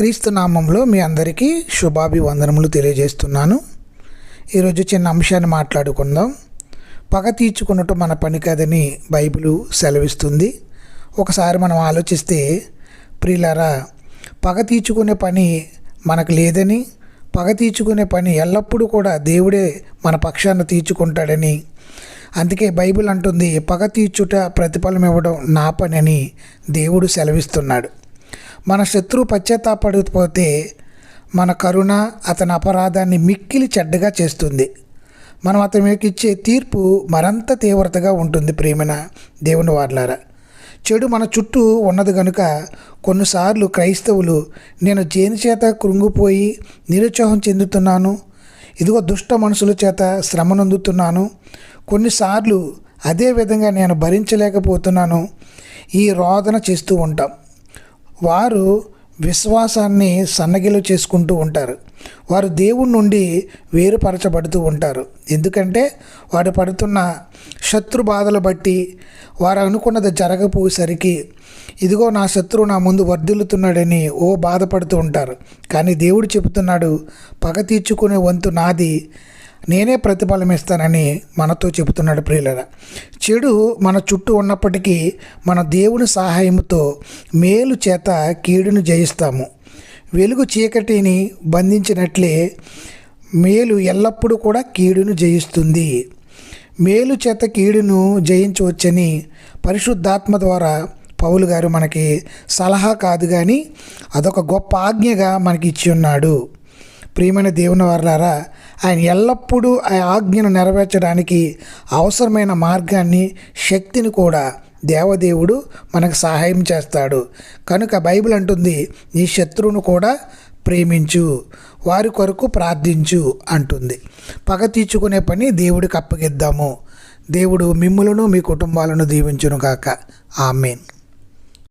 క్రీస్తు నామంలో మీ అందరికీ శుభాభివందనములు తెలియజేస్తున్నాను. ఈరోజు చిన్న అంశాన్ని మాట్లాడుకుందాం. పగ తీర్చుకున్నట్టు మన పని కాదని బైబిలు సెలవిస్తుంది. ఒకసారి మనం ఆలోచిస్తే ప్రియులారా, పగ తీర్చుకునే పని మనకు లేదని, పగ తీర్చుకునే పని ఎల్లప్పుడూ కూడా దేవుడే మన పక్షాన తీర్చుకుంటాడని, అందుకే బైబిల్ అంటుంది పగ తీర్చుట ప్రతిఫలం ఇవ్వడం నా పని అని దేవుడు సెలవిస్తున్నాడు. మన శత్రువు పశ్చాత్తాపడిపోతే మన కరుణ అతని అపరాధాన్ని మిక్కిలి చెడ్డగా చేస్తుంది. మనం అతని మీకు ఇచ్చే తీర్పు మరింత తీవ్రతగా ఉంటుంది. ప్రియమైన దేవుని వారలారా, చెడు మన చుట్టూ ఉన్నది కనుక కొన్నిసార్లు క్రైస్తవులు నేను దేని చేత కృంగిపోయి నిరుత్సాహం చెందుతున్నాను, ఇదిగో దుష్ట మనుషుల చేత శ్రమనొందుతున్నాను, కొన్నిసార్లు అదే విధంగా నేను భరించలేకపోతున్నాను, ఈ రోదన చేస్తూ ఉంటాం. వారు విశ్వాసాన్ని సన్నగిలు చేసుకుంటూ ఉంటారు. వారు దేవుని నుండి వేరుపరచబడుతూ ఉంటారు. ఎందుకంటే వారు పడుతున్న శత్రు బాధలు బట్టి వారు అనుకున్నది జరగపోయేసరికి ఇదిగో నా శత్రువు నా ముందు వర్ధిల్లుతున్నాడని బాధపడుతూ ఉంటారు. కానీ దేవుడు చెబుతున్నాడు, పగ తీర్చుకునే వంతు నాది, నేనే ప్రతిఫలం ఇస్తానని మనతో చెబుతున్నాడు. ప్రియులరా, చెడు మన చుట్టూ ఉన్నప్పటికీ మన దేవుని సహాయంతో మేలు చేత కీడును జయిస్తాము. వెలుగు చీకటిని బంధించినట్లే మేలు ఎల్లప్పుడూ కూడా కీడును జయిస్తుంది. మేలు చేత కీడును జయించవచ్చని పరిశుద్ధాత్మ ద్వారా పౌలు గారు మనకి సలహా కాదు కానీ అదొక గొప్ప ఆజ్ఞగా మనకి ఇచ్చి ఉన్నాడు. ప్రియమైన దేవుని వారలారా, ఆయన ఎల్లప్పుడూ ఆ ఆజ్ఞను నెరవేర్చడానికి అవసరమైన మార్గాన్ని, శక్తిని కూడా దేవదేవుడు మనకు సహాయం చేస్తాడు. కనుక బైబిల్ అంటుంది, నీ శత్రువును కూడా ప్రేమించు, వారి కొరకు ప్రార్థించు అంటుంది. పగ తీర్చుకునే పని దేవుడికి అప్పగిద్దాము. దేవుడు మిమ్ములను మీ కుటుంబాలను దీవించును గాక. ఆమేన్.